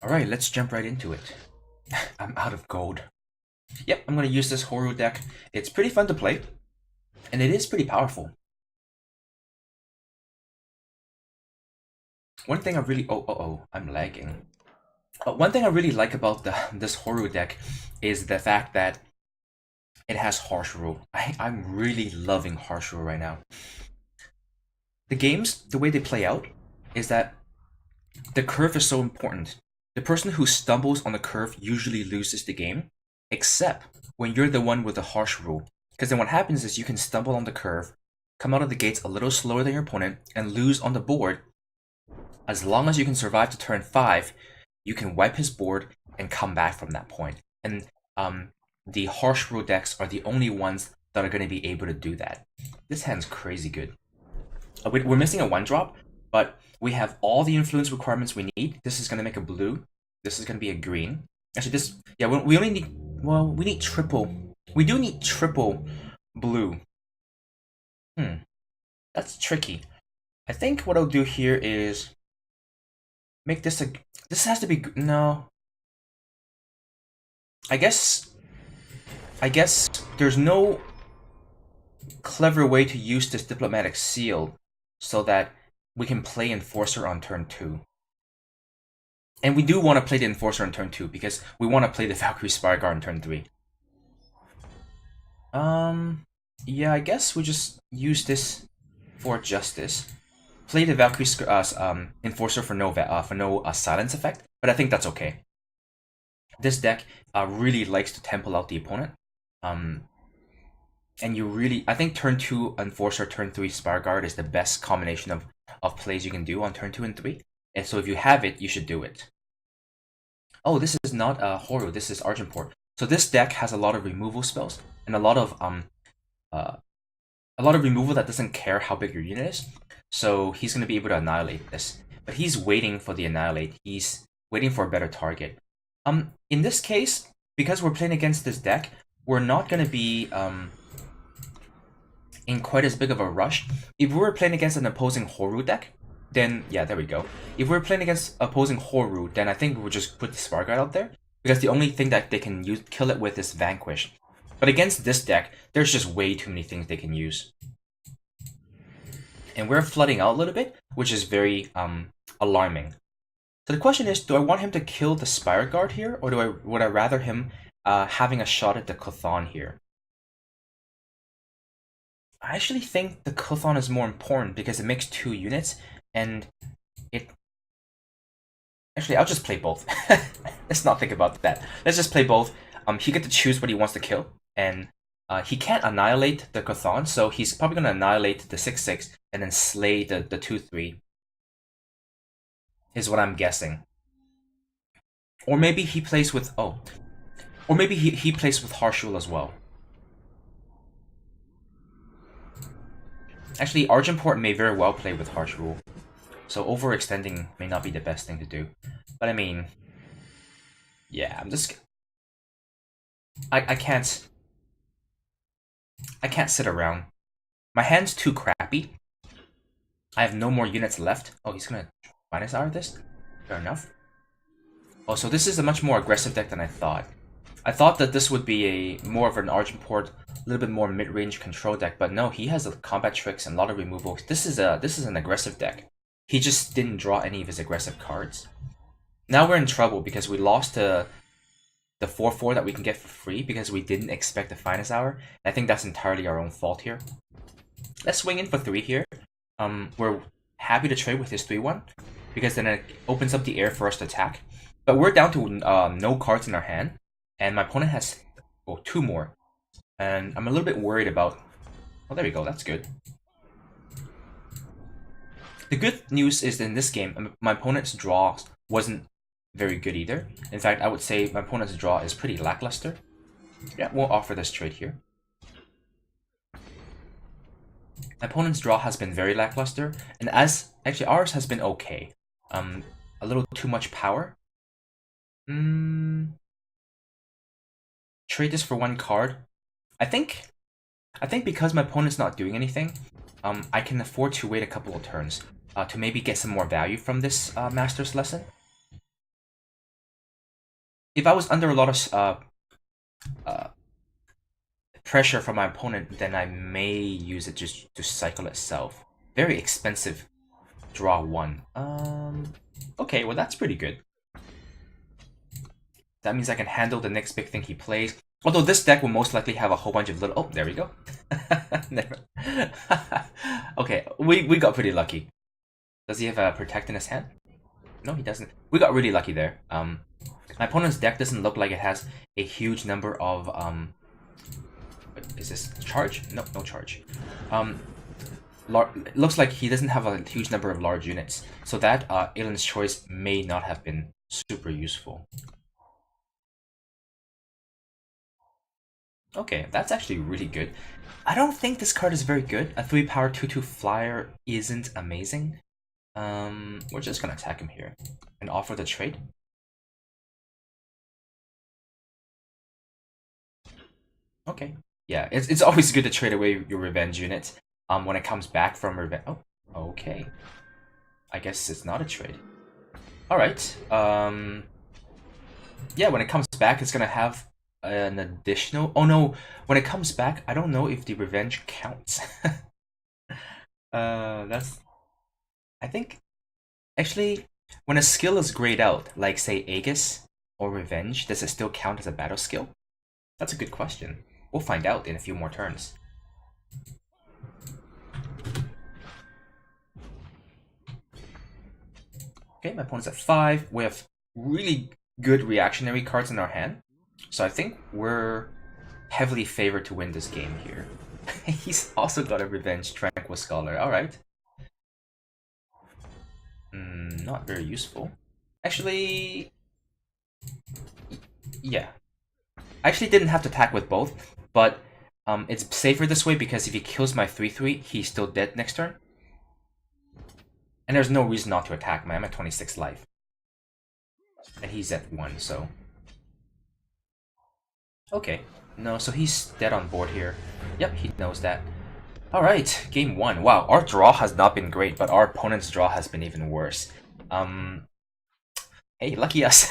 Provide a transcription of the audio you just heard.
Alright, let's jump right into it. I'm out of gold. Yep, I'm gonna use this Hooru deck. It's pretty fun to play, and it is pretty powerful. One thing I really I'm lagging. One thing I really like about this Hooru deck is the fact that it has harsh rule. I'm really loving harsh rule right now. The games, the way they play out, is that the curve is so important. The person who stumbles on the curve usually loses the game, except when you're the one with the harsh rule. Because then what happens is you can stumble on the curve, come out of the gates a little slower than your opponent, and lose on the board. As long as you can survive to turn 5, you can wipe his board and come back from that point. And the harsh rule decks are the only ones that are going to be able to do that. This hand's crazy good. We're missing a 1-drop, but we have all the influence requirements we need. This is going to make a blue. This is going to be a green. Actually, this... Yeah, we only need... Well, we need triple... We do need triple blue. That's tricky. I think what I'll do here is... Make this a... This has to be... No. I guess there's no clever way to use this diplomatic seal so that we can play Enforcer on turn 2. And we do want to play the Enforcer on turn 2 because we want to play the Valkyrie Spireguard on turn 3. Yeah, I guess we just use this for justice. Play the Valkyrie Enforcer for no silence effect, but I think that's okay. This deck really likes to temple out the opponent. And you really, I think turn 2 Enforcer, turn 3 Spireguard is the best combination of plays you can do on turn 2 and 3. And so if you have it, you should do it. Oh, this is not Hooru, this is Argenport. So this deck has a lot of removal spells and a lot of removal that doesn't care how big your unit is. So he's gonna be able to annihilate this. But he's waiting for the annihilate. He's waiting for a better target. In this case, because we're playing against this deck, we're not gonna be in quite as big of a rush. If we were playing against an opposing Hooru deck, then yeah, there we go. If we're playing against opposing Hooru, then I think we'll just put the Spireguard out there because the only thing that they can kill it with is Vanquish. But against this deck, there's just way too many things they can use. And we're flooding out a little bit, which is very alarming. So the question is, do I want him to kill the Spireguard here, or would I rather him having a shot at the Kothon here? I actually think the Kothon is more important because it makes 2 units, and it... Actually, I'll just play both. Let's not think about that. Let's just play both. He gets to choose what he wants to kill, and he can't annihilate the Kothon, so he's probably going to annihilate the 6/6 and then slay the 2/3. Is what I'm guessing. Or maybe he plays with... Oh. Or maybe he plays with Harsh Rule as well. Actually, Argenport may very well play with Harsh Rule. So overextending may not be the best thing to do. But I mean... Yeah, I'm just... I can't sit around. My hand's too crappy. I have no more units left. Oh, he's gonna minus hour this? Fair enough. Oh, so this is a much more aggressive deck than I thought. I thought that this would be more of an Argenport, a little bit more mid-range control deck, but no, he has the combat tricks and a lot of removal. This is an aggressive deck. He just didn't draw any of his aggressive cards. Now we're in trouble because we lost the 4/4 that we can get for free because we didn't expect the finest hour. I think that's entirely our own fault here. Let's swing in for 3 here. We're happy to trade with his 3/1 because then it opens up the air for us to attack. But we're down to no cards in our hand, and my opponent has 2 more. And I'm a little bit worried about... Oh, there we go, that's good. The good news is that in this game, my opponent's draw wasn't very good either. In fact, I would say my opponent's draw is pretty lackluster. Yeah, we'll offer this trade here. My opponent's draw has been very lackluster, and actually ours has been okay. A little too much power. Trade this for 1 card. I think because my opponent's not doing anything, I can afford to wait a couple of turns to maybe get some more value from this Master's Lesson. if I was under a lot of pressure from my opponent, then I may use it just to cycle itself. Very expensive. Draw 1. Okay, well that's pretty good. That means I can handle the next big thing he plays. Although this deck will most likely have a whole bunch of little... Oh, there we go. Never. Okay, we got pretty lucky. Does he have a Protect in his hand? No, he doesn't. We got really lucky there. My opponent's deck doesn't look like it has a huge number of... Is this charge? No, no charge. It looks like he doesn't have a huge number of large units. So that Eilyn's Choice may not have been super useful. Okay, that's actually really good. I don't think this card is very good. A 3-power 2/2 flyer isn't amazing. We're just gonna attack him here and offer the trade. Okay. Yeah, it's always good to trade away your revenge unit. When it comes back from revenge. Oh, okay. I guess it's not a trade. All right. Yeah, when it comes back, it's gonna have an additional... Oh no, when it comes back, I don't know if the revenge counts. That's... I think... Actually, when a skill is grayed out, like say Aegis or Revenge, does it still count as a battle skill? That's a good question. We'll find out in a few more turns. Okay, my opponent's at 5. We have really good reactionary cards in our hand. So I think we're heavily favored to win this game here. He's also got a Revenge Tranquil Scholar. Alright. Not very useful. Actually... Yeah. I actually didn't have to attack with both, but it's safer this way because if he kills my 3/3, he's still dead next turn. And there's no reason not to attack me. I'm at 26 life. And he's at 1, so... Okay. No, so he's dead on board here. Yep, he knows that. Alright, game 1. Wow, our draw has not been great, but our opponent's draw has been even worse. Hey, lucky us.